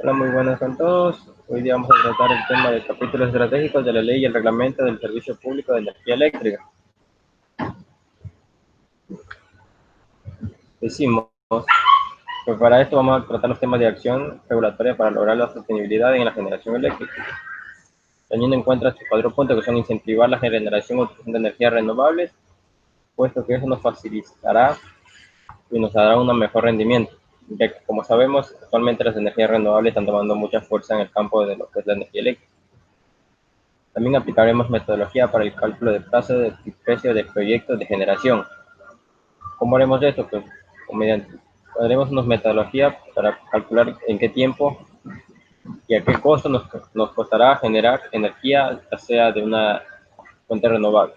Hola, muy buenas con todos. Hoy día vamos a tratar el tema de capítulos estratégicos de la ley y el reglamento del Servicio Público de Energía Eléctrica. Decimos, pues para esto vamos a tratar los temas de acción regulatoria para lograr la sostenibilidad en la generación eléctrica, teniendo en cuenta estos 4 puntos que son incentivar la generación o utilización de energías renovables, puesto que eso nos facilitará y nos dará un mejor rendimiento, ya que como sabemos, actualmente las energías renovables están tomando mucha fuerza en el campo de lo que es la energía eléctrica. También aplicaremos metodología para el cálculo de plazo de precio de proyectos de generación. ¿Cómo haremos esto? Pues haremos una metodología para calcular en qué tiempo y a qué costo nos costará generar energía, ya sea de una fuente renovable.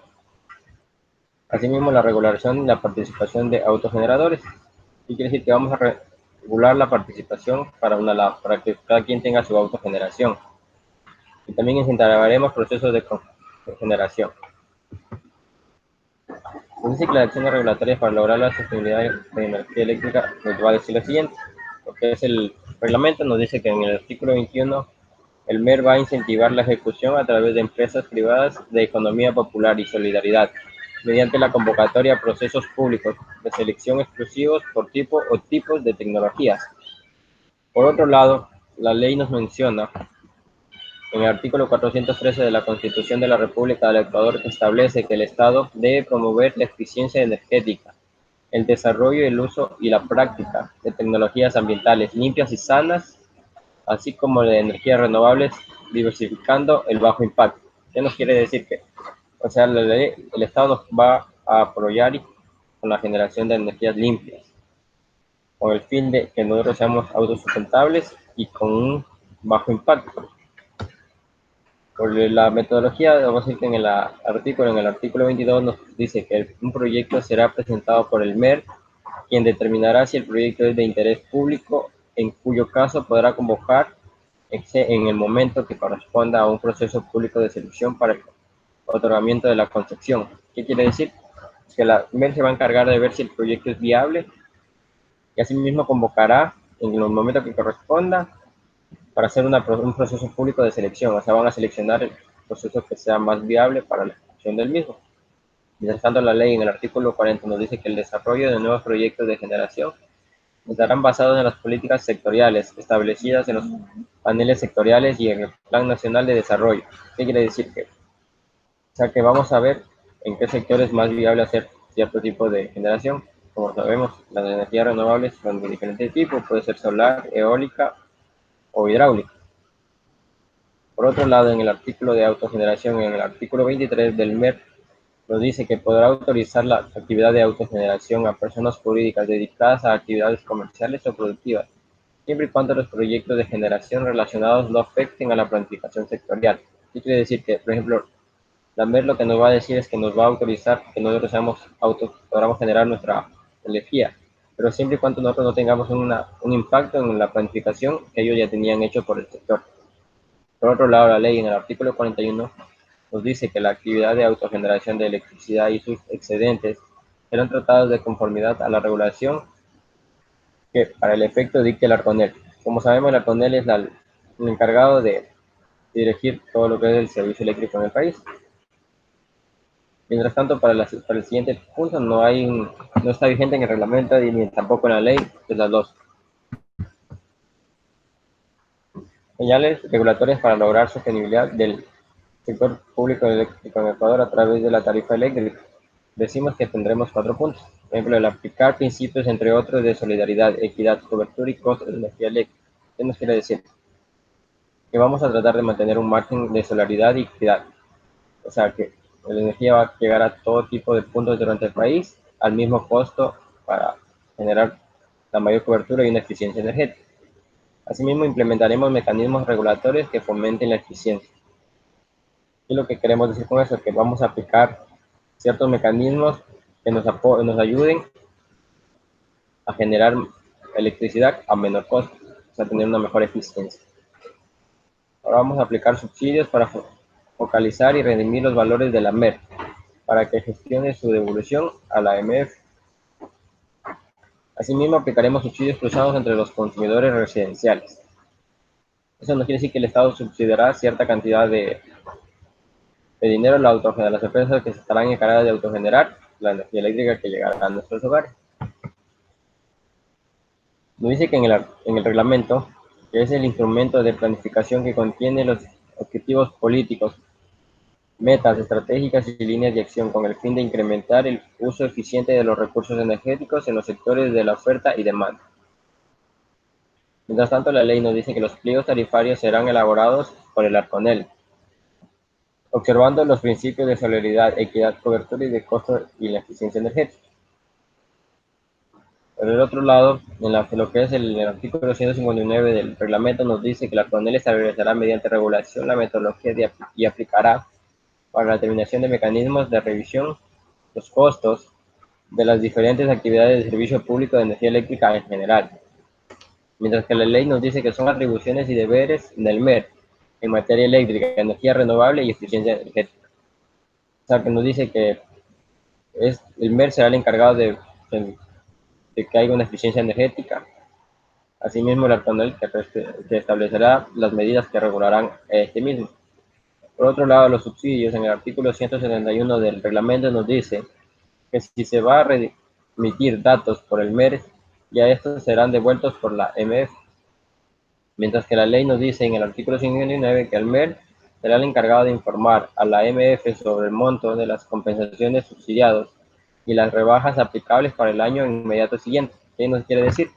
Asimismo, la regulación y la participación de autogeneradores. ¿Qué quiere decir? Que vamos a regular la participación para que cada quien tenga su autogeneración. Y también incentivaremos procesos de generación. Un ciclo de acciones regulatorias para lograr la sostenibilidad de energía eléctrica nos va a decir lo siguiente. Lo que es el reglamento nos dice que en el artículo 21 el MER va a incentivar la ejecución a través de empresas privadas de economía popular y solidaridad, mediante la convocatoria a procesos públicos de selección exclusivos por tipo o tipos de tecnologías. Por otro lado, la ley nos menciona en el artículo 413 de la Constitución de la República del Ecuador, que establece que el Estado debe promover la eficiencia energética, el desarrollo, el uso y la práctica de tecnologías ambientales limpias y sanas, así como de energías renovables, diversificando el bajo impacto. ¿Qué nos quiere decir? Que, o sea, el Estado nos va a apoyar con la generación de energías limpias, con el fin de que nosotros seamos autosustentables y con un bajo impacto. Por la metodología, vamos a decir que en el artículo 22 nos dice que un proyecto será presentado por el MER, quien determinará si el proyecto es de interés público, en cuyo caso podrá convocar en el momento que corresponda a un proceso público de selección para el otorgamiento de la concesión. ¿Qué quiere decir? Que la MER se va a encargar de ver si el proyecto es viable y asimismo convocará en el momento que corresponda para hacer un proceso público de selección. O sea, van a seleccionar el proceso que sea más viable para la ejecución del mismo. Mientras tanto, la ley en el artículo 40 nos dice que el desarrollo de nuevos proyectos de generación estarán basados en las políticas sectoriales establecidas en los paneles sectoriales y en el Plan Nacional de Desarrollo. ¿Qué quiere decir? Que vamos a ver en qué sector es más viable hacer cierto tipo de generación. Como sabemos, las energías renovables son de diferentes tipos, puede ser solar, eólica o hidráulica. Por otro lado, en el artículo de autogeneración, en el artículo 23 del MER, nos dice que podrá autorizar la actividad de autogeneración a personas jurídicas dedicadas a actividades comerciales o productivas, siempre y cuando los proyectos de generación relacionados no afecten a la planificación sectorial. ¿Qué quiere decir? Que, por ejemplo, la MER lo que nos va a decir es que nos va a autorizar que nosotros podamos generar nuestra energía, pero siempre y cuando nosotros no tengamos un impacto en la planificación que ellos ya tenían hecho por el sector. Por otro lado, la ley en el artículo 41 nos dice que la actividad de autogeneración de electricidad y sus excedentes serán tratados de conformidad a la regulación que para el efecto dicte el Arconel. Como sabemos, el Arconel es el encargado de dirigir todo lo que es el servicio eléctrico en el país. Mientras tanto, para el siguiente punto no está vigente en el reglamento ni tampoco en la ley, es las dos. Señales regulatorias para lograr sostenibilidad del sector público eléctrico en Ecuador a través de la tarifa eléctrica. Decimos que tendremos 4 puntos. Por ejemplo, el aplicar principios, entre otros, de solidaridad, equidad, cobertura y costo de energía eléctrica. ¿Qué nos quiere decir? Que vamos a tratar de mantener un margen de solidaridad y equidad. O sea, que la energía va a llegar a todo tipo de puntos durante el país al mismo costo para generar la mayor cobertura y una eficiencia energética. Asimismo, implementaremos mecanismos regulatorios que fomenten la eficiencia. Y lo que queremos decir con eso es que vamos a aplicar ciertos mecanismos que nos ayuden a generar electricidad a menor costo, o sea, tener una mejor eficiencia. Ahora vamos a aplicar subsidios para focalizar y redimir los valores de la MER, para que gestione su devolución a la AMF. Asimismo, aplicaremos subsidios cruzados entre los consumidores residenciales. Eso no quiere decir que el Estado subsidiará cierta cantidad de dinero a las empresas que se estarán encargadas de autogenerar la energía eléctrica que llegará a nuestros hogares. Nos dice que en el reglamento, que es el instrumento de planificación que contiene los objetivos políticos, metas estratégicas y líneas de acción con el fin de incrementar el uso eficiente de los recursos energéticos en los sectores de la oferta y demanda. Mientras tanto, la ley nos dice que los pliegos tarifarios serán elaborados por el Arconel, observando los principios de solidaridad, equidad, cobertura y de costo y la eficiencia energética. Por el otro lado, lo que es el artículo 159 del reglamento nos dice que la CONEL establecerá mediante regulación la metodología y aplicará para la determinación de mecanismos de revisión los costos de las diferentes actividades de servicio público de energía eléctrica en general, mientras que la ley nos dice que son atribuciones y deberes del MER en materia eléctrica, energía renovable y eficiencia energética. O sea, que nos dice que el MER será el encargado de que haya una eficiencia energética. Asimismo, el Arconel que establecerá las medidas que regularán este mismo. Por otro lado, los subsidios, en el artículo 171 del reglamento nos dice que si se va a remitir datos por el MER, ya estos serán devueltos por la MF, mientras que la ley nos dice en el artículo 59 que el MER será el encargado de informar a la MF sobre el monto de las compensaciones subsidiadas y las rebajas aplicables para el año inmediato siguiente. ¿Qué nos quiere decir?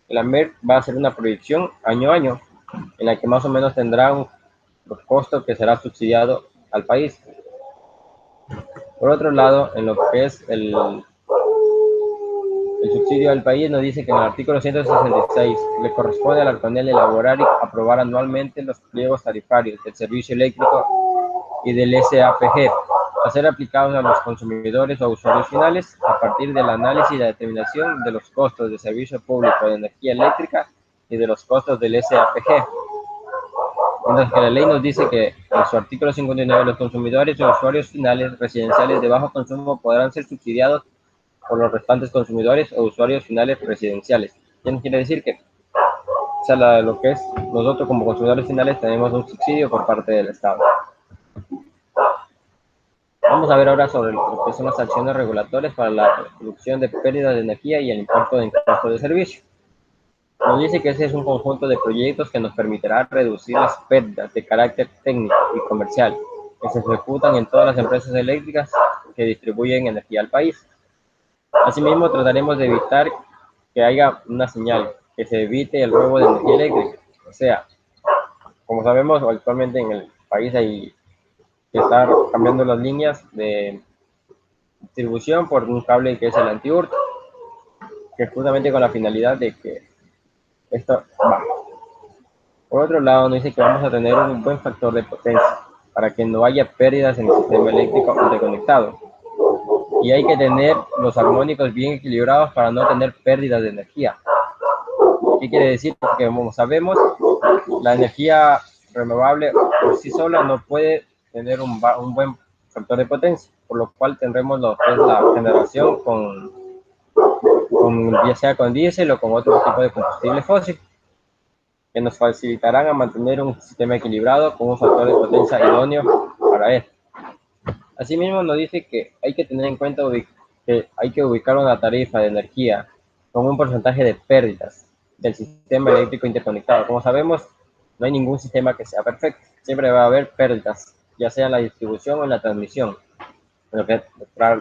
La MER va a hacer una proyección año a año, en la que más o menos tendrá los costos que será subsidiado al país. Por otro lado, en lo que es el subsidio al país, nos dice que en el artículo 166 le corresponde al Arconel elaborar y aprobar anualmente los pliegos tarifarios del servicio eléctrico y del SAPG, a ser aplicados a los consumidores o usuarios finales a partir del análisis y la determinación de los costos de servicio público de energía eléctrica y de los costos del SAPG. Mientras que la ley nos dice que en su artículo 59 los consumidores o usuarios finales residenciales de bajo consumo podrán ser subsidiados por los restantes consumidores o usuarios finales residenciales. ¿Qué quiere decir? Que o sea, lo que es nosotros como consumidores finales tenemos un subsidio por parte del Estado. Vamos a ver ahora sobre lo que son las acciones regulatorias para la reducción de pérdidas de energía y el impacto en costo de servicio. Nos dice que ese es un conjunto de proyectos que nos permitirá reducir las pérdidas de carácter técnico y comercial que se ejecutan en todas las empresas eléctricas que distribuyen energía al país. Asimismo, trataremos de evitar que haya una señal, que se evite el robo de energía eléctrica. O sea, como sabemos, actualmente en el país hay que estar cambiando las líneas de distribución por un cable que es el anti-hurto, que es justamente con la finalidad de que esto baje. Por otro lado, nos dice que vamos a tener un buen factor de potencia para que no haya pérdidas en el sistema eléctrico interconectado. Y hay que tener los armónicos bien equilibrados para no tener pérdidas de energía. ¿Qué quiere decir? Porque como sabemos, la energía renovable por sí sola no puede tener un buen factor de potencia, por lo cual tendremos lo que es la generación ya sea con diésel o con otro tipo de combustible fósil, que nos facilitarán a mantener un sistema equilibrado con un factor de potencia idóneo para él. Asimismo, nos dice que hay que tener en cuenta que hay que ubicar una tarifa de energía con un porcentaje de pérdidas del sistema eléctrico interconectado. Como sabemos, no hay ningún sistema que sea perfecto. Siempre va a haber pérdidas, ya sea en la distribución o en la transmisión. Lo que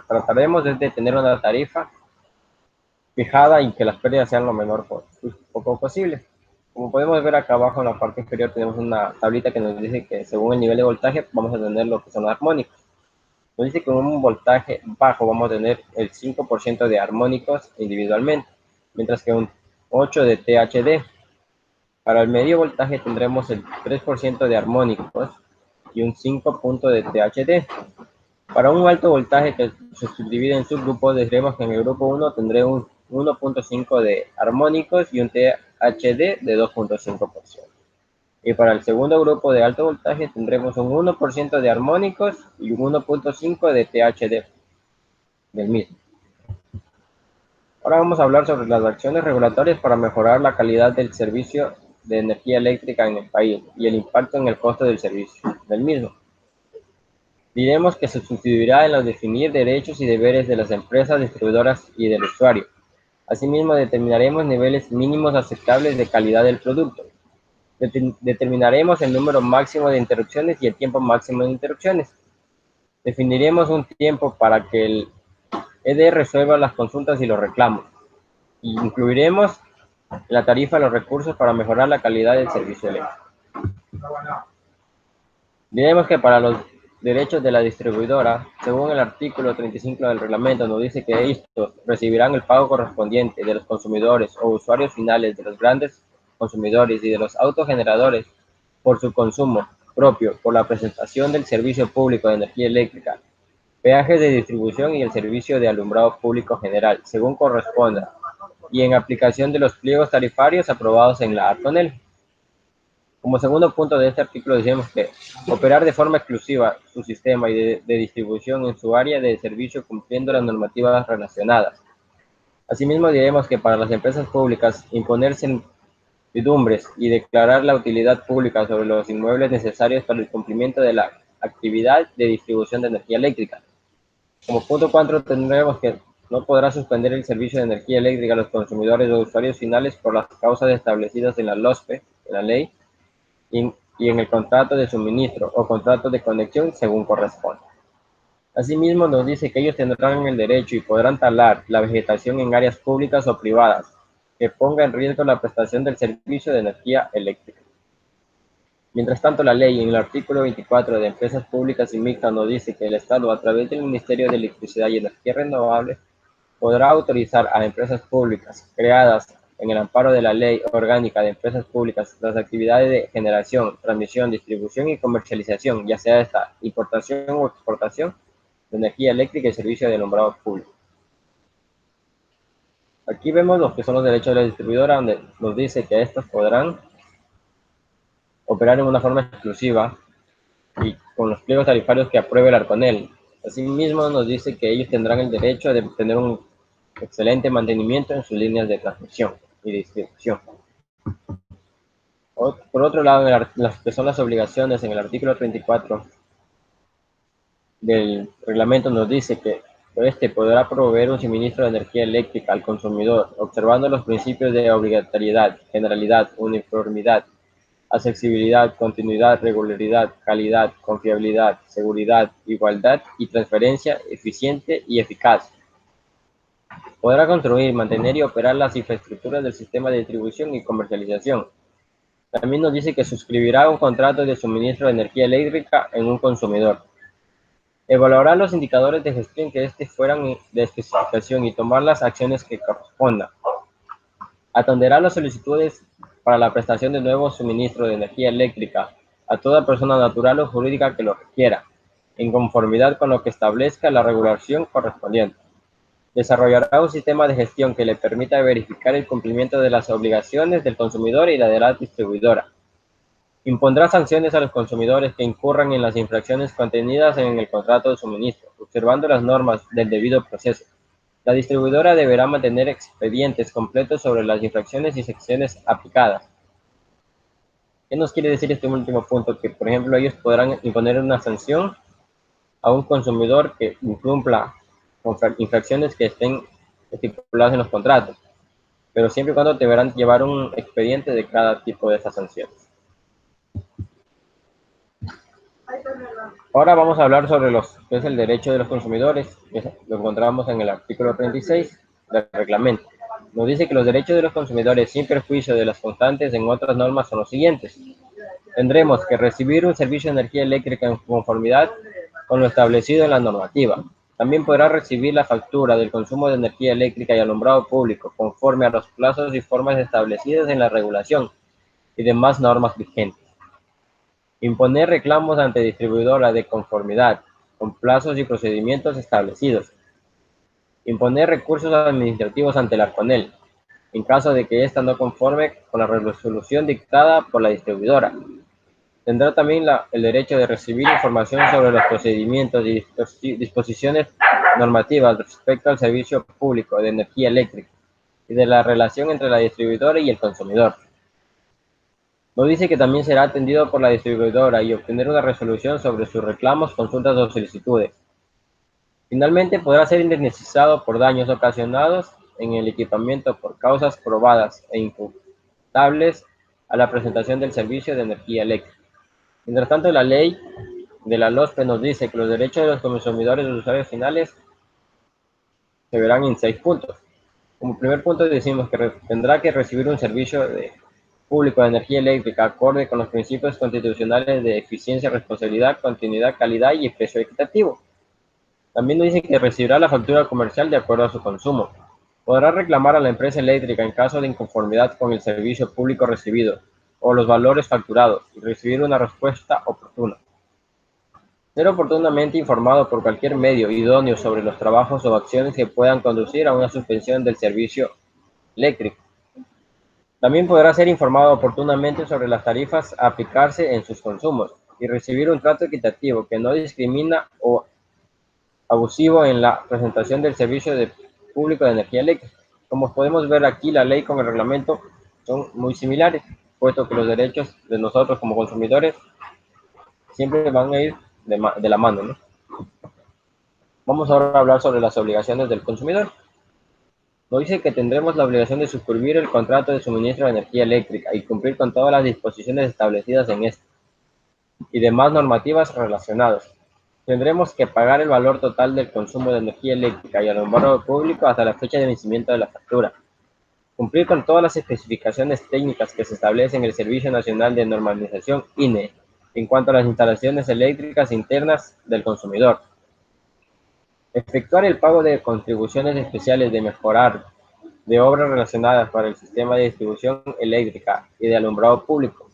trataremos es de tener una tarifa fijada y que las pérdidas sean lo menor poco posible. Como podemos ver acá abajo en la parte inferior tenemos una tablita que nos dice que según el nivel de voltaje vamos a tener lo que son armónicos. Nos dice que con un voltaje bajo vamos a tener el 5% de armónicos individualmente, mientras que un 8% de THD. Para el medio voltaje tendremos el 3% de armónicos y un 5% de THD. Para un alto voltaje que se subdivide en subgrupos, diremos que en el grupo 1 tendré un 1.5 de armónicos y un THD de 2.5%. Y para el segundo grupo de alto voltaje tendremos un 1% de armónicos y un 1.5 de THD del mismo. Ahora vamos a hablar sobre las acciones regulatorias para mejorar la calidad del servicio de energía eléctrica en el país y el impacto en el costo del servicio del mismo. Diremos que se sustituirá en los definir derechos y deberes de las empresas distribuidoras y del usuario. Asimismo, determinaremos niveles mínimos aceptables de calidad del producto. Determinaremos el número máximo de interrupciones y el tiempo máximo de interrupciones. Definiremos un tiempo para que el ED resuelva las consultas y los reclamos. Y incluiremos en la tarifa los recursos para mejorar la calidad del servicio eléctrico. Diremos que para los derechos de la distribuidora, según el artículo 35 del reglamento, nos dice que estos recibirán el pago correspondiente de los consumidores o usuarios finales de los grandes consumidores y de los autogeneradores por su consumo propio, por la presentación del servicio público de energía eléctrica, peajes de distribución y el servicio de alumbrado público general, según corresponda, y en aplicación de los pliegos tarifarios aprobados en la ARCONEL. Como segundo punto de este artículo decimos que operar de forma exclusiva su sistema y de distribución en su área de servicio cumpliendo las normativas relacionadas. Asimismo diremos que para las empresas públicas imponer certidumbres y declarar la utilidad pública sobre los inmuebles necesarios para el cumplimiento de la actividad de distribución de energía eléctrica. Como punto 4 tendremos que no podrá suspender el servicio de energía eléctrica a los consumidores o usuarios finales por las causas establecidas en la LOSPE, en la ley, y en el contrato de suministro o contrato de conexión según corresponda. Asimismo, nos dice que ellos tendrán el derecho y podrán talar la vegetación en áreas públicas o privadas que ponga en riesgo la prestación del servicio de energía eléctrica. Mientras tanto, la ley en el artículo 24 de Empresas Públicas y Mixtas nos dice que el Estado, a través del Ministerio de Electricidad y Energía Renovable, podrá autorizar a empresas públicas creadas en el amparo de la Ley Orgánica de Empresas Públicas las actividades de generación, transmisión, distribución y comercialización, ya sea esta importación o exportación de energía eléctrica y servicio de alumbrado público. Aquí vemos lo que son los derechos de la distribuidora, donde nos dice que estos podrán operar en una forma exclusiva y con los pliegos tarifarios que apruebe el ARCONEL. Asimismo, nos dice que ellos tendrán el derecho de tener un excelente mantenimiento en sus líneas de transmisión y distribución. Por otro lado, las que son las obligaciones en el artículo 34 del reglamento nos dice que este podrá proveer un suministro de energía eléctrica al consumidor, observando los principios de obligatoriedad, generalidad, uniformidad, accesibilidad, continuidad, regularidad, calidad, confiabilidad, seguridad, igualdad y transferencia eficiente y eficaz. Podrá construir, mantener y operar las infraestructuras del sistema de distribución y comercialización. También nos dice que suscribirá un contrato de suministro de energía eléctrica en un consumidor. Evaluará los indicadores de gestión que fueran de especificación y tomar las acciones que correspondan. Atenderá las solicitudes para la prestación de nuevo suministro de energía eléctrica a toda persona natural o jurídica que lo requiera, en conformidad con lo que establezca la regulación correspondiente. Desarrollará un sistema de gestión que le permita verificar el cumplimiento de las obligaciones del consumidor y la de la distribuidora. Impondrá sanciones a los consumidores que incurran en las infracciones contenidas en el contrato de suministro, observando las normas del debido proceso. La distribuidora deberá mantener expedientes completos sobre las infracciones y secciones aplicadas. ¿Qué nos quiere decir este último punto? Que, por ejemplo, ellos podrán imponer una sanción a un consumidor que incumpla con infracciones que estén estipuladas en los contratos, pero siempre y cuando deberán llevar un expediente de cada tipo de esas sanciones. Ahora vamos a hablar sobre qué es el derecho de los consumidores, que lo encontramos en el artículo 36 del reglamento. Nos dice que los derechos de los consumidores, sin perjuicio de las constantes en otras normas, son los siguientes. Tendremos que recibir un servicio de energía eléctrica en conformidad con lo establecido en la normativa. También podrá recibir la factura del consumo de energía eléctrica y alumbrado público conforme a los plazos y formas establecidas en la regulación y demás normas vigentes. Imponer reclamos ante distribuidora de conformidad con plazos y procedimientos establecidos. Imponer recursos administrativos ante la ARCONEL en caso de que ésta no conforme con la resolución dictada por la distribuidora. Tendrá también el derecho de recibir información sobre los procedimientos y disposiciones normativas respecto al servicio público de energía eléctrica y de la relación entre la distribuidora y el consumidor. Nos dice que también será atendido por la distribuidora y obtener una resolución sobre sus reclamos, consultas o solicitudes. Finalmente, podrá ser indemnizado por daños ocasionados en el equipamiento por causas probadas e imputables a la presentación del servicio de energía eléctrica. Mientras tanto, la ley de la LOSPE nos dice que los derechos de los consumidores y los usuarios finales se verán en 6 puntos. Como primer punto decimos que tendrá que recibir un servicio público de energía eléctrica acorde con los principios constitucionales de eficiencia, responsabilidad, continuidad, calidad y precio equitativo. También nos dice que recibirá la factura comercial de acuerdo a su consumo. Podrá reclamar a la empresa eléctrica en caso de inconformidad con el servicio público recibido o los valores facturados y recibir una respuesta oportuna. Ser oportunamente informado por cualquier medio idóneo sobre los trabajos o acciones que puedan conducir a una suspensión del servicio eléctrico. También podrá ser informado oportunamente sobre las tarifas a aplicarse en sus consumos y recibir un trato equitativo que no discrimina o abusivo en la presentación del servicio público de energía eléctrica. Como podemos ver aquí, la ley con el reglamento son muy similares, puesto que los derechos de nosotros como consumidores siempre van a ir de la mano, ¿no? Vamos ahora a hablar sobre las obligaciones del consumidor. Nos dice que tendremos la obligación de suscribir el contrato de suministro de energía eléctrica y cumplir con todas las disposiciones establecidas en este y demás normativas relacionadas. Tendremos que pagar el valor total del consumo de energía eléctrica y alumbrado público hasta la fecha de vencimiento de la factura. Cumplir con todas las especificaciones técnicas que se establecen en el Servicio Nacional de Normalización INE en cuanto a las instalaciones eléctricas internas del consumidor. Efectuar el pago de contribuciones especiales de mejorar de obras relacionadas para el sistema de distribución eléctrica y de alumbrado público,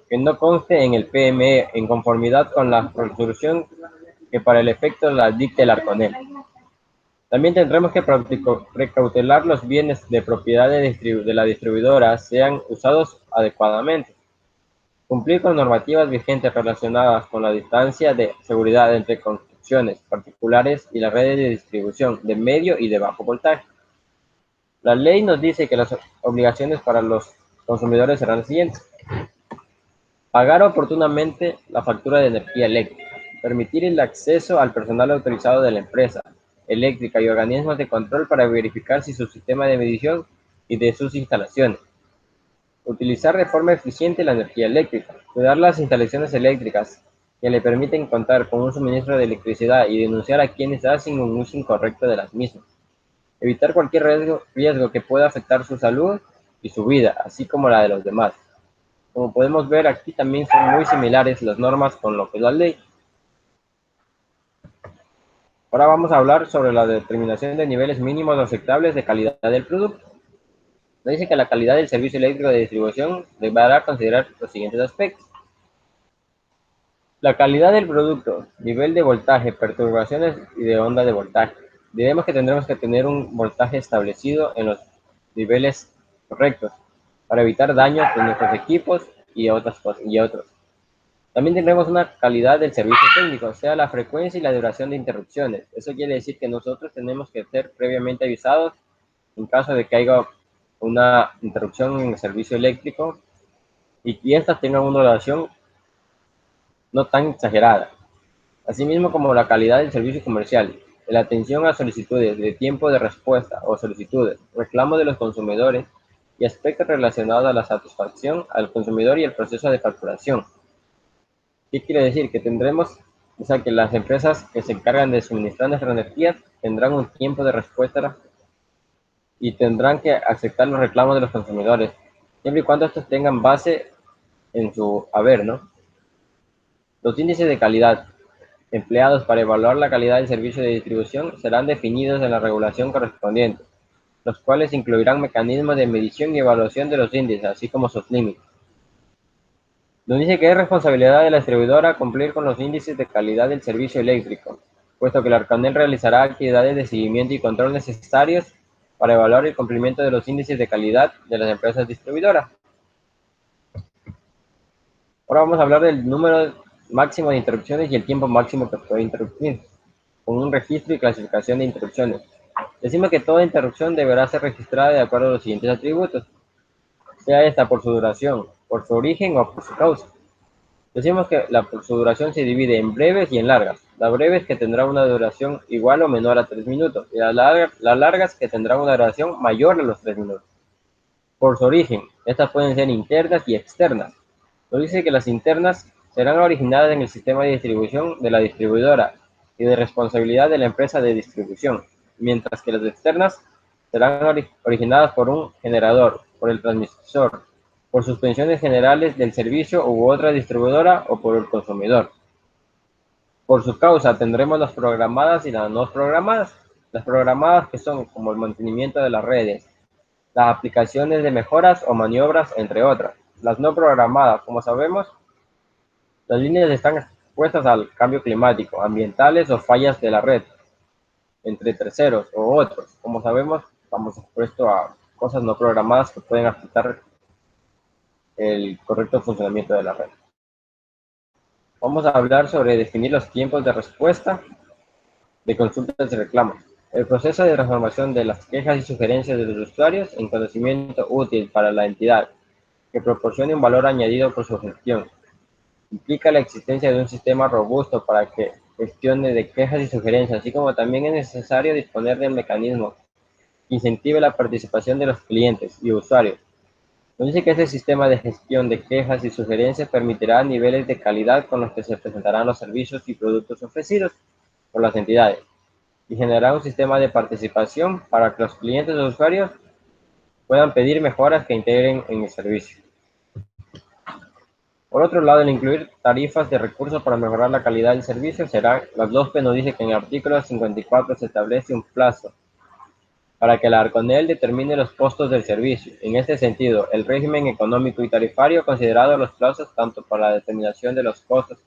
que no conste en el PME en conformidad con la resolución que para el efecto la dicte el Arconel. También tendremos que precautelar los bienes de propiedad de la distribuidora sean usados adecuadamente. Cumplir con normativas vigentes relacionadas con la distancia de seguridad entre construcciones particulares y las redes de distribución de medio y de bajo voltaje. La ley nos dice que las obligaciones para los consumidores serán las siguientes. Pagar oportunamente la factura de energía eléctrica. Permitir el acceso al personal autorizado de la empresa eléctrica y organismos de control para verificar si su sistema de medición y de sus instalaciones. Utilizar de forma eficiente la energía eléctrica. Cuidar las instalaciones eléctricas que le permiten contar con un suministro de electricidad y denunciar a quienes hacen un uso incorrecto de las mismas. Evitar cualquier riesgo que pueda afectar su salud y su vida, así como la de los demás. Como podemos ver aquí también son muy similares las normas con lo que es la ley. Ahora vamos a hablar sobre la determinación de niveles mínimos aceptables de calidad del producto. Nos dice que la calidad del servicio eléctrico de distribución deberá considerar los siguientes aspectos. La calidad del producto, nivel de voltaje, perturbaciones y de onda de voltaje. Diremos que tendremos que tener un voltaje establecido en los niveles correctos para evitar daños en nuestros equipos y otras cosas, y otros. También tendremos una calidad del servicio técnico, o sea, la frecuencia y la duración de interrupciones. Eso quiere decir que nosotros tenemos que ser previamente avisados en caso de que haya una interrupción en el servicio eléctrico y que éstas tengan una duración no tan exagerada. Asimismo como la calidad del servicio comercial, la atención a solicitudes de tiempo de respuesta o solicitudes, reclamos de los consumidores y aspectos relacionados a la satisfacción al consumidor y el proceso de facturación. ¿Qué quiere decir? Que tendremos, o sea, que las empresas que se encargan de suministrar nuestra energía tendrán un tiempo de respuesta y tendrán que aceptar los reclamos de los consumidores, siempre y cuando estos tengan base en su haber, ¿no? Los índices de calidad empleados para evaluar la calidad del servicio de distribución serán definidos en la regulación correspondiente, los cuales incluirán mecanismos de medición y evaluación de los índices, así como sus límites. Nos dice que es responsabilidad de la distribuidora cumplir con los índices de calidad del servicio eléctrico, puesto que el Arconel realizará actividades de seguimiento y control necesarios para evaluar el cumplimiento de los índices de calidad de las empresas distribuidoras. Ahora vamos a hablar del número máximo de interrupciones y el tiempo máximo que puede interrumpir, con un registro y clasificación de interrupciones. Decimos que toda interrupción deberá ser registrada de acuerdo a los siguientes atributos, sea esta por su duración, por su origen o por su causa. Decimos que su duración se divide en breves y en largas. Las breves que tendrán una duración igual o menor a 3 minutos y las largas que tendrán una duración mayor a los 3 minutos. Por su origen, estas pueden ser internas y externas. Nos dice que las internas serán originadas en el sistema de distribución de la distribuidora y de responsabilidad de la empresa de distribución, mientras que las externas serán originadas por un generador, por el transmisor, por suspensiones generales del servicio u otra distribuidora o por el consumidor. Por su causa tendremos las programadas y las no programadas. Las programadas, que son como el mantenimiento de las redes, las aplicaciones de mejoras o maniobras, entre otras. Las no programadas, como sabemos, las líneas están expuestas al cambio climático, ambientales o fallas de la red, entre terceros o otros. Como sabemos, estamos expuestos a cosas no programadas que pueden afectar el correcto funcionamiento de la red. Vamos a hablar sobre definir los tiempos de respuesta de consultas y reclamos. El proceso de transformación de las quejas y sugerencias de los usuarios en conocimiento útil para la entidad, que proporcione un valor añadido por su gestión. Implica la existencia de un sistema robusto para que gestione de quejas y sugerencias, así como también es necesario disponer de un mecanismo que incentive la participación de los clientes y usuarios. Nos dice que este sistema de gestión de quejas y sugerencias permitirá niveles de calidad con los que se presentarán los servicios y productos ofrecidos por las entidades y generará un sistema de participación para que los clientes o usuarios puedan pedir mejoras que integren en el servicio. Por otro lado, el incluir tarifas de recursos para mejorar la calidad del servicio será, las dos P nos dice que en el artículo 54 se establece un plazo para que la Arconel determine los costos del servicio. En este sentido, el régimen económico y tarifario ha considerado los plazos tanto para la determinación de los costos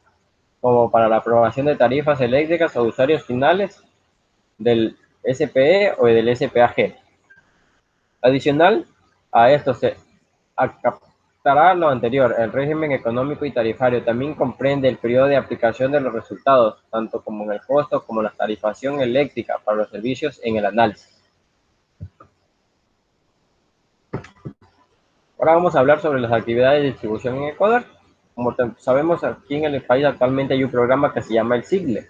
como para la aprobación de tarifas eléctricas o usuarios finales del SPE o del SPAG. Adicional a esto se acatará lo anterior. El régimen económico y tarifario también comprende el periodo de aplicación de los resultados, tanto como en el costo como la tarifación eléctrica para los servicios en el análisis. Ahora vamos a hablar sobre las actividades de distribución en Ecuador. Como sabemos, aquí en el país actualmente hay un programa que se llama el SIGLE,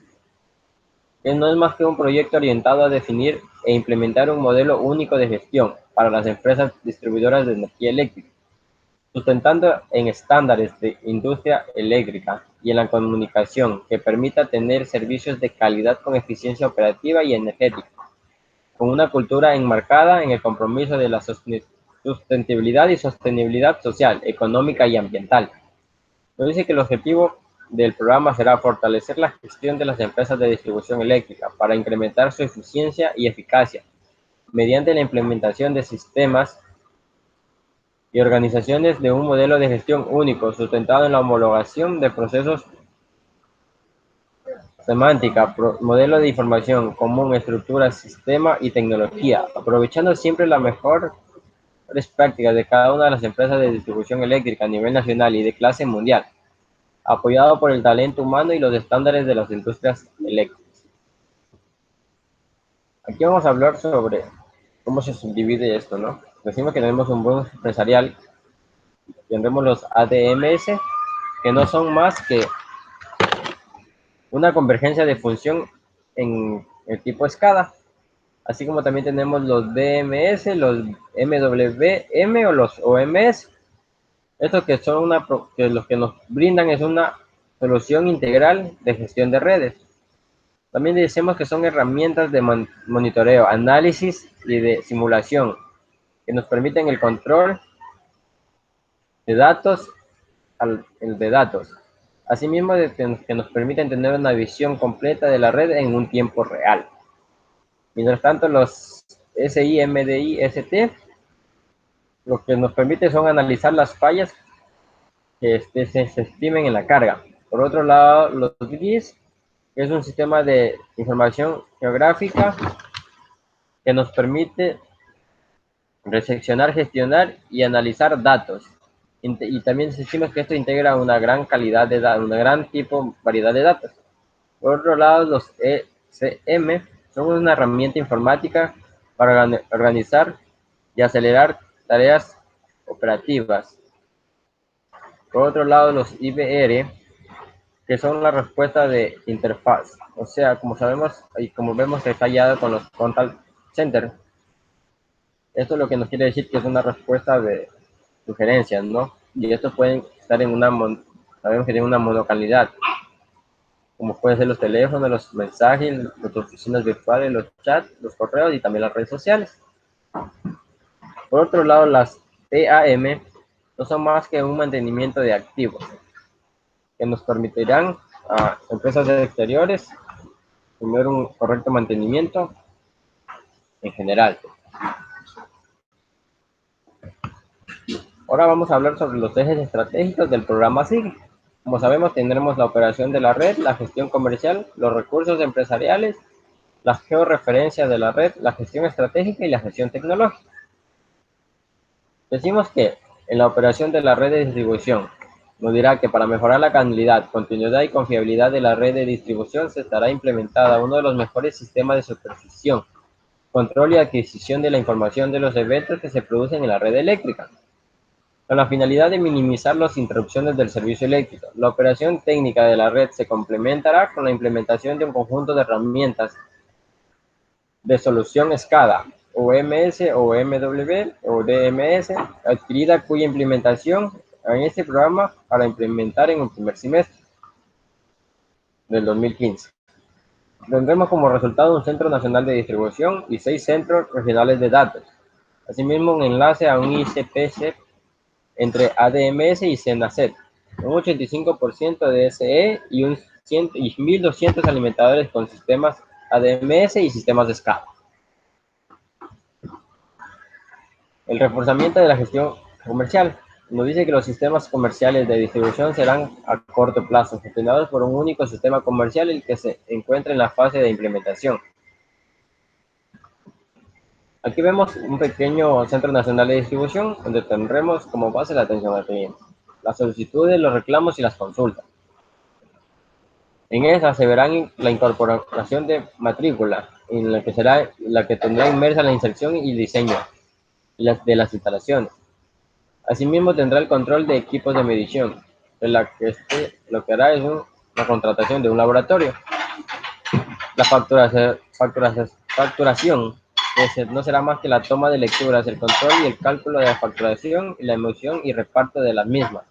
que no es más que un proyecto orientado a definir e implementar un modelo único de gestión para las empresas distribuidoras de energía eléctrica, sustentando en estándares de industria eléctrica y en la comunicación que permita tener servicios de calidad con eficiencia operativa y energética, con una cultura enmarcada en el compromiso de la sustentabilidad y sostenibilidad social, económica y ambiental. Nos dice que el objetivo del programa será fortalecer la gestión de las empresas de distribución eléctrica para incrementar su eficiencia y eficacia mediante la implementación de sistemas y organizaciones de un modelo de gestión único sustentado en la homologación de procesos semántica, modelo de información común, estructura, sistema y tecnología, aprovechando siempre las mejores prácticas de cada una de las empresas de distribución eléctrica a nivel nacional y de clase mundial, apoyado por el talento humano y los estándares de las industrias eléctricas. Aquí vamos a hablar sobre cómo se subdivide esto, ¿no? Decimos que tenemos un buen empresarial, tendremos los ADMS, que no son más que una convergencia de función en el tipo SCADA, así como también tenemos los DMS, los MWM o los OMS. Estos que son que los que nos brindan es una solución integral de gestión de redes. También decimos que son herramientas de monitoreo, análisis y de simulación que nos permiten el control de datos, asimismo que nos permiten tener una visión completa de la red en un tiempo real. Mientras tanto, los SIMDI-ST lo que nos permite son analizar las fallas que se estimen en la carga. Por otro lado, los GIS, que es un sistema de información geográfica que nos permite recepcionar, gestionar y analizar datos. Y también decimos que esto integra una gran calidad de datos, una gran variedad de datos. Por otro lado, los ECM son una herramienta informática para organizar y acelerar tareas operativas. Por otro lado, los IVR, que son la respuesta de interfaz. O sea, como sabemos y como vemos detallado con los contact center, esto es lo que nos quiere decir que es una respuesta de sugerencias, ¿no? Y estos pueden estar en sabemos que tienen una monocalidad, como pueden ser los teléfonos, los mensajes, las oficinas virtuales, los chats, los correos y también las redes sociales. Por otro lado, las PAM no son más que un mantenimiento de activos que nos permitirán a empresas exteriores tener un correcto mantenimiento en general. Ahora vamos a hablar sobre los ejes estratégicos del programa SIG. Como sabemos, tendremos la operación de la red, la gestión comercial, los recursos empresariales, la georreferencia de la red, la gestión estratégica y la gestión tecnológica. Decimos que en la operación de la red de distribución nos dirá que para mejorar la calidad, continuidad y confiabilidad de la red de distribución se estará implementada uno de los mejores sistemas de supervisión, control y adquisición de la información de los eventos que se producen en la red eléctrica, con la finalidad de minimizar las interrupciones del servicio eléctrico. La operación técnica de la red se complementará con la implementación de un conjunto de herramientas de solución SCADA, OMS o MW o DMS, adquirida cuya implementación en este programa para implementar en el primer semestre del 2015. Tendremos como resultado un centro nacional de distribución y 6 centros regionales de datos. Asimismo, un enlace a un ICPC entre ADMS y CENACET, un 85% de SE y 1.200 alimentadores con sistemas ADMS y sistemas de SCADA. El reforzamiento de la gestión comercial. Nos dice que los sistemas comerciales de distribución serán a corto plazo, gestionados por un único sistema comercial, el que se encuentra en la fase de implementación. Aquí vemos un pequeño centro nacional de distribución, donde tendremos como base la atención al cliente, las solicitudes, los reclamos y las consultas. En esa se verán la incorporación de matrícula, en la que será la que tendrá inmersa la inserción y diseño de las instalaciones. Asimismo, tendrá el control de equipos de medición, en la que lo que hará es la contratación de un laboratorio. La facturación no será más que la toma de lecturas, el control y el cálculo de la facturación y la emisión y reparto de las mismas.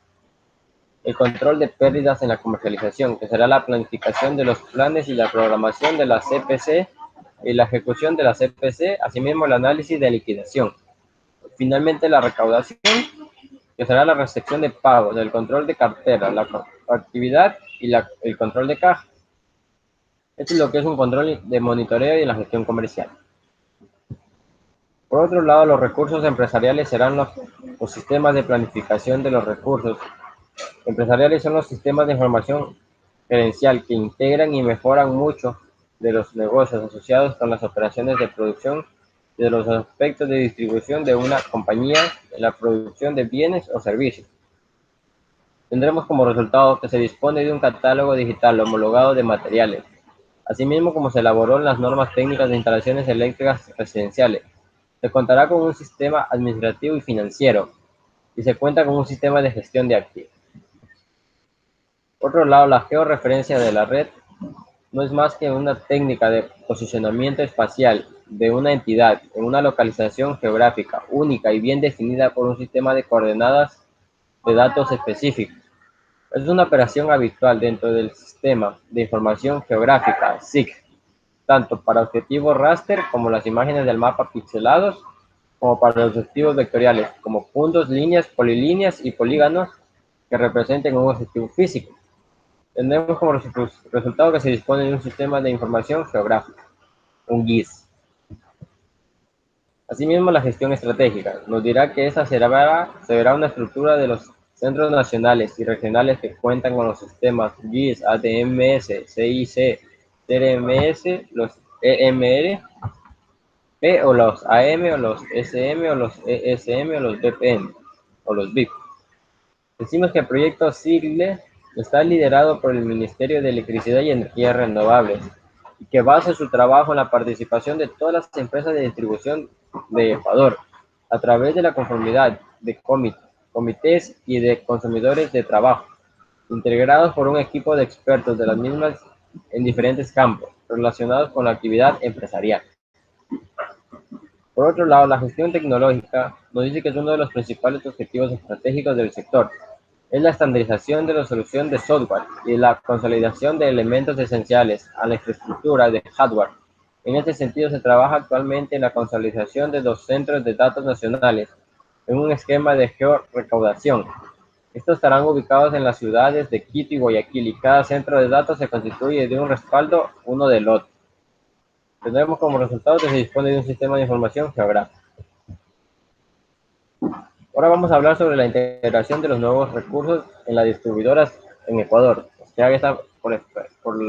El control de pérdidas en la comercialización, que será la planificación de los planes y la programación de la CPC y la ejecución de la CPC, asimismo el análisis de liquidación. Finalmente, la recaudación, que será la recepción de pagos, el control de cartera, la actividad y el control de caja. Esto es lo que es un control de monitoreo y la gestión comercial. Por otro lado, los recursos empresariales serán los sistemas de planificación de los recursos empresariales. Son los sistemas de información gerencial que integran y mejoran mucho de los negocios asociados con las operaciones de producción y de los aspectos de distribución de una compañía en la producción de bienes o servicios. Tendremos como resultado que se dispone de un catálogo digital homologado de materiales, asimismo como se elaboró en las normas técnicas de instalaciones eléctricas residenciales. Se contará con un sistema administrativo y financiero y se cuenta con un sistema de gestión de activos. Por otro lado, la georreferencia de la red no es más que una técnica de posicionamiento espacial de una entidad en una localización geográfica única y bien definida por un sistema de coordenadas de datos específicos. Es una operación habitual dentro del Sistema de Información Geográfica, SIG, tanto para objetivos raster como las imágenes del mapa pixelados, como para los objetivos vectoriales, como puntos, líneas, polilíneas y polígonos que representen un objetivo físico. Tendremos como resultado que se dispone de un sistema de información geográfica, un GIS. Asimismo, la gestión estratégica nos dirá que esa se verá una estructura de los centros nacionales y regionales que cuentan con los sistemas GIS, ADMS, CIC, TRMS, los EMR, P o los AM o los SM o los ESM o los BPM o los BIP. Decimos que el proyecto SIGLE está liderado por el Ministerio de Electricidad y Energías Renovables y que basa su trabajo en la participación de todas las empresas de distribución de Ecuador a través de la conformidad de comité comités y de consumidores de trabajo, integrados por un equipo de expertos de las mismas en diferentes campos relacionados con la actividad empresarial. Por otro lado, la gestión tecnológica nos dice que es uno de los principales objetivos estratégicos del sector. Es la estandarización de la solución de software y la consolidación de elementos esenciales a la infraestructura de hardware. En este sentido, se trabaja actualmente en la consolidación de los centros de datos nacionales en un esquema de georrecaudación. Estos estarán ubicados en las ciudades de Quito y Guayaquil y cada centro de datos se constituye de un respaldo uno del otro. Tendremos como resultado que se dispone de un sistema de información geográfica. Ahora vamos a hablar sobre la integración de los nuevos recursos en las distribuidoras en Ecuador, ya que está por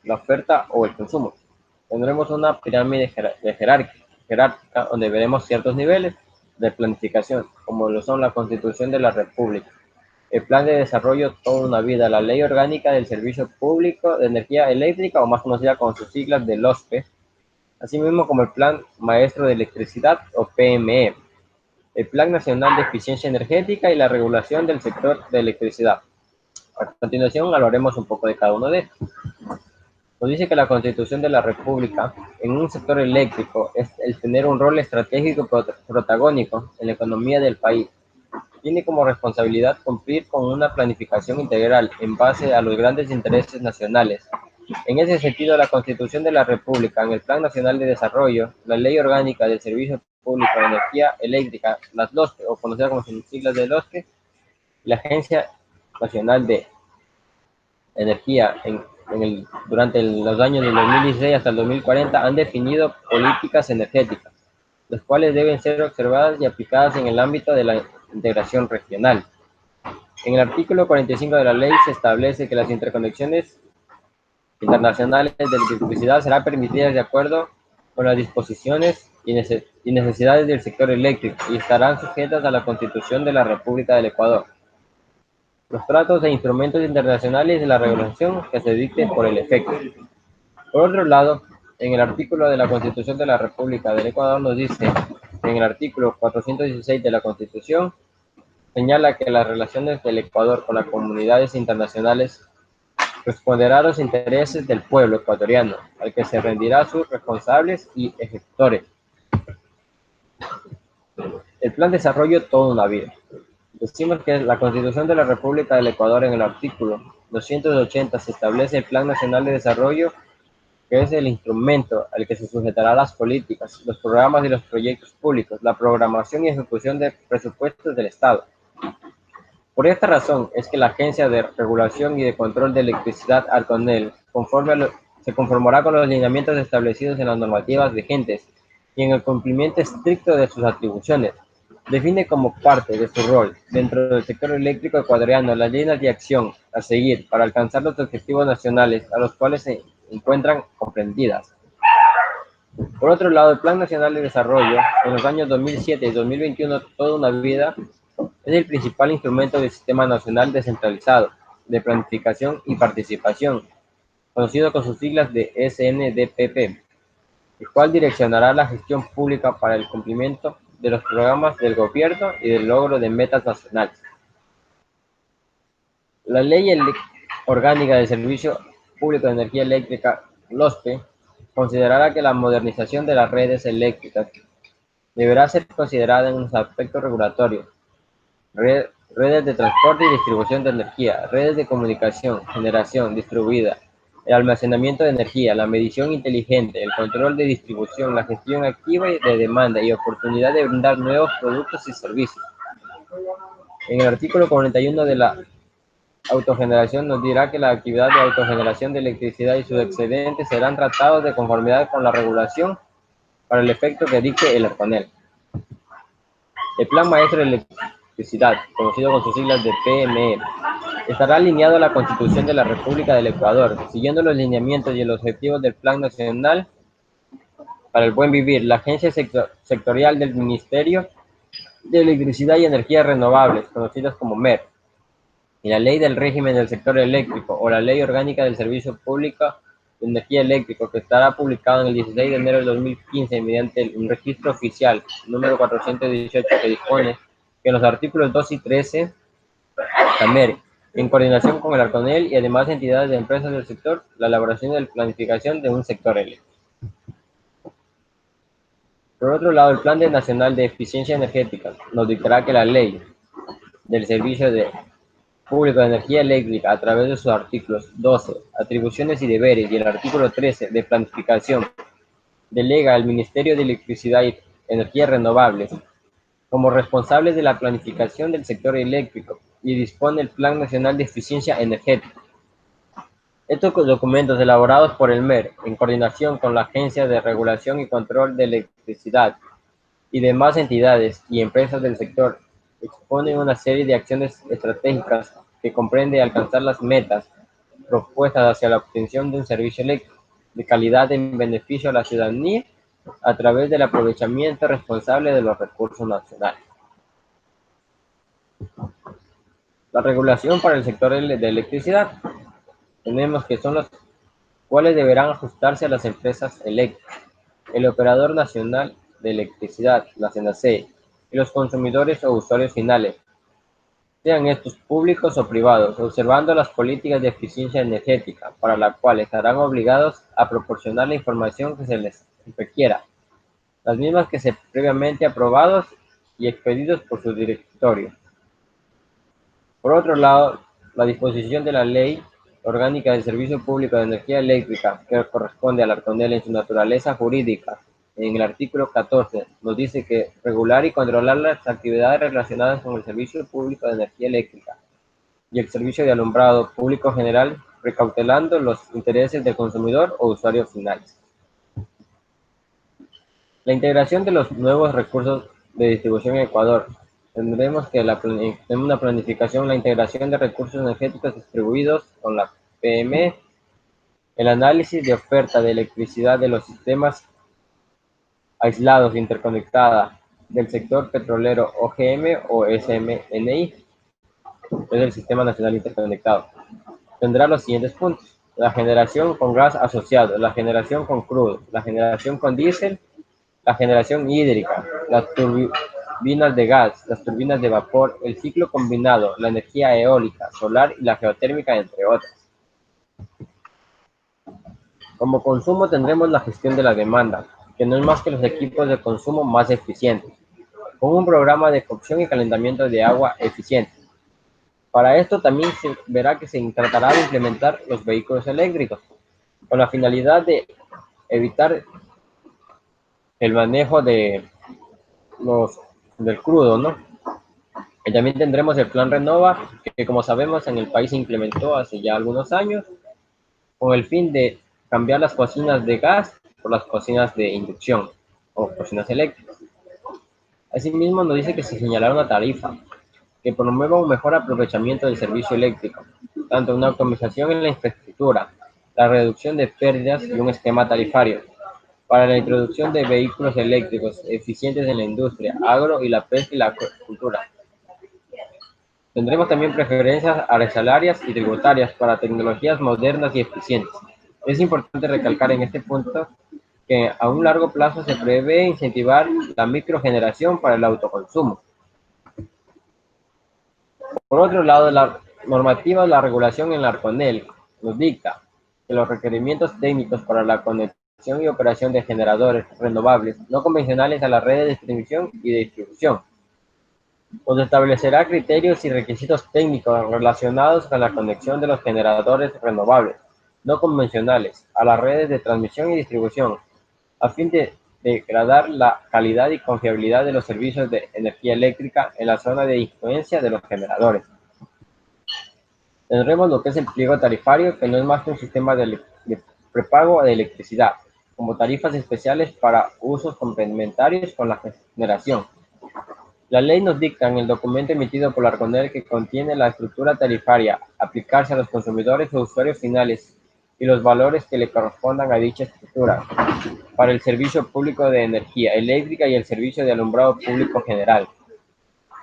la oferta o el consumo. Tendremos una pirámide jerárquica donde veremos ciertos niveles de planificación, como lo son la Constitución de la República, el Plan de Desarrollo Toda una Vida, la Ley Orgánica del Servicio Público de Energía Eléctrica, o más conocida con sus siglas de LOSPE, asimismo como el Plan Maestro de Electricidad, o PME, el Plan Nacional de Eficiencia Energética y la regulación del sector de electricidad. A continuación hablaremos un poco de cada uno de estos. Nos dice que la Constitución de la República en un sector eléctrico es el tener un rol estratégico protagónico en la economía del país. Tiene como responsabilidad cumplir con una planificación integral en base a los grandes intereses nacionales. En ese sentido, la Constitución de la República, en el Plan Nacional de Desarrollo, la Ley Orgánica del Servicio Público de Energía Eléctrica, las LOSPE, o conocida como sus siglas de LOSPE, la Agencia Nacional de Energía durante los años del 2016 hasta el 2040 han definido políticas energéticas, las cuales deben ser observadas y aplicadas en el ámbito de la integración regional. En el artículo 45 de la ley se establece que las interconexiones internacionales de electricidad serán permitidas de acuerdo con las disposiciones y necesidades del sector eléctrico y estarán sujetas a la Constitución de la República del Ecuador, los tratos e instrumentos internacionales y la regulación que se dicte por el efecto. Por otro lado, en el artículo de la Constitución de la República del Ecuador nos dice, en el artículo 416 de la Constitución, señala que las relaciones del Ecuador con las comunidades internacionales responderá a los intereses del pueblo ecuatoriano, al que se rendirá sus responsables y ejecutores. El Plan de Desarrollo Toda una Vida. Decimos que la Constitución de la República del Ecuador, en el artículo 280, se establece el Plan Nacional de Desarrollo, que es el instrumento al que se sujetarán las políticas, los programas y los proyectos públicos, la programación y ejecución de presupuestos del Estado. Por esta razón es que la Agencia de Regulación y de Control de Electricidad, ARCONEL, se conformará con los lineamientos establecidos en las normativas vigentes y en el cumplimiento estricto de sus atribuciones. Define como parte de su rol dentro del sector eléctrico ecuatoriano las líneas de acción a seguir para alcanzar los objetivos nacionales a los cuales se encuentran comprendidas. Por otro lado, el Plan Nacional de Desarrollo, en los años 2007 y 2021, Toda una Vida, es el principal instrumento del Sistema Nacional Descentralizado de Planificación y Participación, conocido con sus siglas de SNDPP, el cual direccionará la gestión pública para el cumplimiento de los programas del gobierno y del logro de metas nacionales. La Ley Orgánica del Servicio Público de Energía Eléctrica, LOSPE, considerará que la modernización de las redes eléctricas deberá ser considerada en los aspectos regulatorios, redes de transporte y distribución de energía, redes de comunicación, generación distribuida, el almacenamiento de energía, la medición inteligente, el control de distribución, la gestión activa de demanda y oportunidad de brindar nuevos productos y servicios. En el artículo 41 de la autogeneración nos dirá que la actividad de autogeneración de electricidad y sus excedentes serán tratados de conformidad con la regulación para el efecto que dicte el ARCONEL. El Plan Maestro de Electricidad, conocido con sus siglas de PME, estará alineado a la Constitución de la República del Ecuador, siguiendo los lineamientos y los objetivos del Plan Nacional para el Buen Vivir, la Agencia Sectorial del Ministerio de Electricidad y Energías Renovables, conocidas como MER, y la Ley del Régimen del Sector Eléctrico, o la Ley Orgánica del Servicio Público de Energía Eléctrica, que estará publicado en el 16 de enero de 2015 mediante un registro oficial número 418 que dispone que en los artículos 2 y 13, TAMER, en coordinación con el Arconel y además entidades de empresas del sector, la elaboración y la planificación de un sector eléctrico. Por otro lado, el Plan Nacional de Eficiencia Energética nos dictará que la ley del Servicio Público de Energía Eléctrica, a través de sus artículos 12, atribuciones y deberes, y el artículo 13, de planificación, delega al Ministerio de Electricidad y Energías Renovables como responsables de la planificación del sector eléctrico y dispone el Plan Nacional de Eficiencia Energética. Estos documentos elaborados por el MER, en coordinación con la Agencia de Regulación y Control de Electricidad y demás entidades y empresas del sector, exponen una serie de acciones estratégicas que comprende alcanzar las metas propuestas hacia la obtención de un servicio eléctrico de calidad en beneficio a la ciudadanía a través del aprovechamiento responsable de los recursos nacionales. La regulación para el sector de electricidad. Tenemos que son los cuales deberán ajustarse a las empresas eléctricas, el Operador Nacional de Electricidad, la CNACE, y los consumidores o usuarios finales, sean estos públicos o privados, observando las políticas de eficiencia energética, para la cual estarán obligados a proporcionar la información que se les requiera, las mismas que se previamente aprobados y expedidos por su directorio. Por otro lado, la disposición de la Ley Orgánica del Servicio Público de Energía Eléctrica, que corresponde al Arconel en su naturaleza jurídica, en el artículo 14, nos dice que regular y controlar las actividades relacionadas con el Servicio Público de Energía Eléctrica y el servicio de alumbrado público general, precautelando los intereses del consumidor o usuarios finales. La integración de los nuevos recursos de distribución en Ecuador. Tendremos que tener una planificación, la integración de recursos energéticos distribuidos con la PME, el análisis de oferta de electricidad de los sistemas aislados interconectada del sector petrolero OGM o SMNI, es el Sistema Nacional Interconectado. Tendrá los siguientes puntos: la generación con gas asociado, la generación con crudo, la generación con diésel, la generación hídrica, las turbinas de gas, las turbinas de vapor, el ciclo combinado, la energía eólica, solar y la geotérmica, entre otras. Como consumo tendremos la gestión de la demanda, que no es más que los equipos de consumo más eficientes, con un programa de cocción y calentamiento de agua eficiente. Para esto también se verá que se tratará de implementar los vehículos eléctricos, con la finalidad de evitar el manejo del crudo, ¿no? Y también tendremos el Plan Renova, que como sabemos en el país se implementó hace ya algunos años, con el fin de cambiar las cocinas de gas por las cocinas de inducción o cocinas eléctricas. Asimismo, nos dice que se señalará una tarifa que promueva un mejor aprovechamiento del servicio eléctrico, tanto una optimización en la infraestructura, la reducción de pérdidas y un esquema tarifario para la introducción de vehículos eléctricos eficientes en la industria, agro y la pesca y la acuicultura. Tendremos también preferencias arancelarias y tributarias para tecnologías modernas y eficientes. Es importante recalcar en este punto que a un largo plazo se prevé incentivar la microgeneración para el autoconsumo. Por otro lado, la normativa de la regulación en la Arconel nos dicta que los requerimientos técnicos para la conexión y operación de generadores renovables no convencionales a las redes de transmisión y de distribución, pues establecerá criterios y requisitos técnicos relacionados con la conexión de los generadores renovables no convencionales a las redes de transmisión y distribución, a fin de degradar la calidad y confiabilidad de los servicios de energía eléctrica en la zona de influencia de los generadores. Tendremos lo que es el pliego tarifario, que no es más que un sistema de prepago de electricidad, como tarifas especiales para usos complementarios con la generación. La ley nos dicta en el documento emitido por la Arconel que contiene la estructura tarifaria, aplicarse a los consumidores o usuarios finales y los valores que le correspondan a dicha estructura para el servicio público de energía eléctrica y el servicio de alumbrado público general.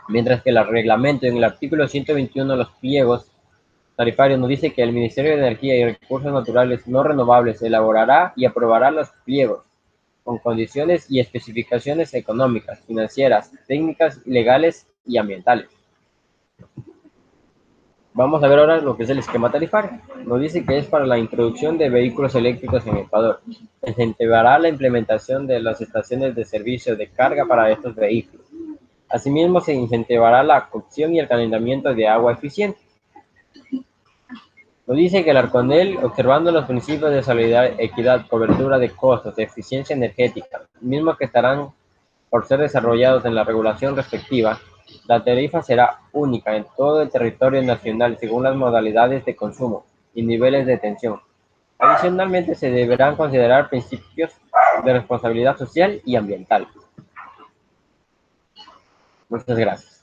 Mientras que el reglamento en el artículo 121 de los pliegos tarifarios nos dice que el Ministerio de Energía y Recursos Naturales no renovables elaborará y aprobará los pliegos con condiciones y especificaciones económicas, financieras, técnicas y legales y ambientales. Vamos a ver ahora lo que es el esquema tarifario. Nos dice que es para la introducción de vehículos eléctricos en Ecuador. Se incentivará la implementación de las estaciones de servicio de carga para estos vehículos. Asimismo, se incentivará la cocción y el calentamiento de agua eficiente. Nos dice que el Arconel, observando los principios de solidaridad, equidad, cobertura de costos, eficiencia energética, mismos que estarán por ser desarrollados en la regulación respectiva, la tarifa será única en todo el territorio nacional según las modalidades de consumo y niveles de tensión. Adicionalmente, se deberán considerar principios de responsabilidad social y ambiental. Muchas gracias.